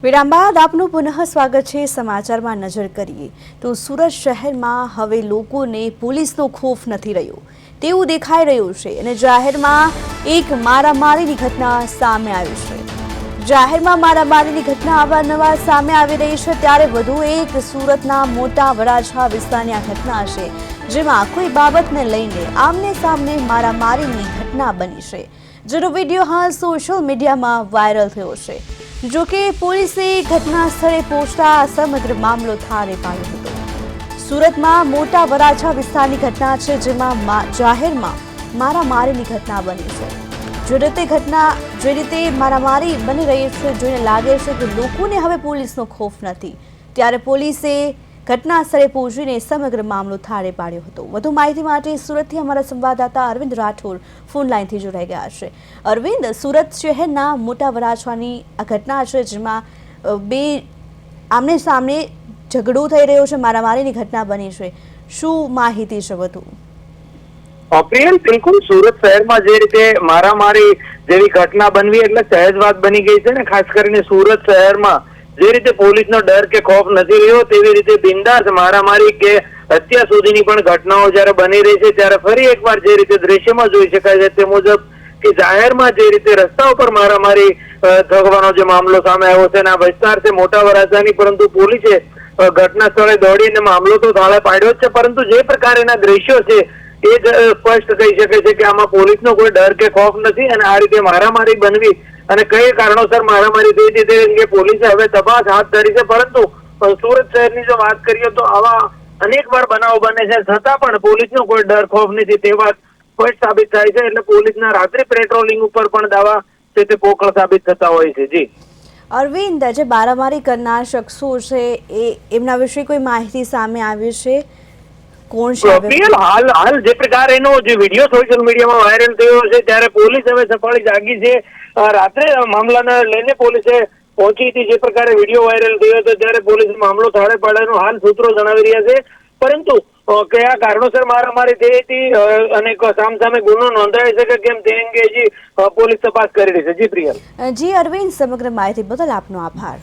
વિરામ બાદ આપનું પુનઃ સ્વાગત છે। સમાચારમાં નજર કરીએ તો સુરત શહેરમાં હવે લોકોને પોલીસનો ખોફ નથી રહ્યો તેવું દેખાઈ રહ્યું છે અને જાહેરમાં એક મારામારીની ઘટના સામે આવી છે। જાહેરમાં મારામારીની ઘટના અવારનવાર સામે આવી રહી છે ત્યારે વધુ એક સુરતના મોટા વરાછા વિસ્તારની આ ઘટના છે જેમાં કોઈ બાબતને લઈને આમને સામને મારામારીની ઘટના બની છે જેનો વિડીયો હાલ સોશિયલ મીડિયામાં વાયરલ થયો છે। જો કે પોલીસે ઘટના સ્થળે પહોંચતા સમગ્ર મામલો થાળે પાડ્યો હતો। સુરતમાં મોટા વરાછા વિસ્તારની ઘટના છે જેમાં જાહેરમાં મારામારીની ઘટના બની છે। જે રીતે મારામારી બની રહી છે જોઈને લાગે છે કે લોકોને હવે પોલીસનો ખોફ નથી ત્યારે પોલીસે ઘટના સ્થળે પહોંચીને સમગ્ર મામલો થાળે પાડ્યો હતો। વધુ માહિતી માટે સુરતથી અમારા સંવાદદાતા અરવિંદ રાઠોડ ફોન લાઈનથી જોડાઈ ગયા છે। અરવિંદ, સુરત શહેરના મોટા વરાછાની આ ઘટના છે જેમાં બે આમને સામને ઝઘડો થઈ રહ્યો છે, મારામારીની ઘટના બની છે, શું માહિતી છે વધુ? પ્રિયલ, બિલકુલ સુરત શહેરમાં જે રીતે મારામારી જેવી ઘટના બનવી એટલે સહેજ વાત બની ગઈ છે ને, ખાસ કરીને સુરત શહેરમાં જે રીતે પોલીસનો ડર કે ખોફ નથી રહ્યો તેવી રીતે બિંદાસ મારામારી કે હત્યા સુધીની પણ ઘટનાઓ જ્યારે બની રહી છે ત્યારે ફરી એકવાર જે રીતે દ્રશ્યમાં જોઈ શકાય છે તે મુજબ કે જાહેરમાં જે રીતે રસ્તા ઉપર મારામારી થવાનો જે મામલો સામે આવ્યો છે અને આ વિસ્તાર છે મોટા વરાછાની, પરંતુ પોલીસે ઘટના સ્થળે દોડીને મામલો તો થાળે પાડ્યો જ છે, પરંતુ જે પ્રકારના દ્રશ્યો છે એ જ સ્પષ્ટ કહી શકે છે કે આમાં પોલીસનો કોઈ ડર કે ખોફ નથી અને આ રીતે મારામારી બનવી અને કઈ કારણોસર મારામારી થઈ હતી તે અંગે પોલીસે હવે તપાસ હાથ ધરી છે। પરંતુ સુરત શહેરની જો વાત કરીએ તો આવા અનેક વાર બનાવો બને છે છતાં પણ પોલીસનો કોઈ ડર ખોફ નથી તે વાત સ્પષ્ટ સાબિત થાય છે, એટલે પોલીસના રાત્રિ પેટ્રોલિંગ ઉપર પણ દાવા છે તે પોકળ સાબિત થતા હોય છે। જી અરવિંદ, જે મારામારી કરનાર શખ્સો છે એમના વિશે કોઈ માહિતી સામે આવી છે? કોણ છે? હાલ જે પ્રકાર એનો જે વિડીયો સોશિયલ મીડિયામાં વાયરલ થયો છે ત્યારે પોલીસ હવે સફાળી જાગી છે। રાત્રે મામલાને લઈને પોલીસે પહોંચી હતી, જે પ્રકારે વિડીયો વાયરલ થયો હતો ત્યારે પોલીસ મામલો થાળે પાડવાનું હાલ સૂત્રો જણાવી રહ્યા છે, પરંતુ કયા કારણોસર મારામારી થઈ હતી અને સામસામે ગુનો નોંધાય છે કે કેમ તે અંગે પોલીસ તપાસ કરી રહી છે। જી પ્રિયલ। જી અરવિંદ, સમગ્ર માહિતી બદલ આપનો આભાર।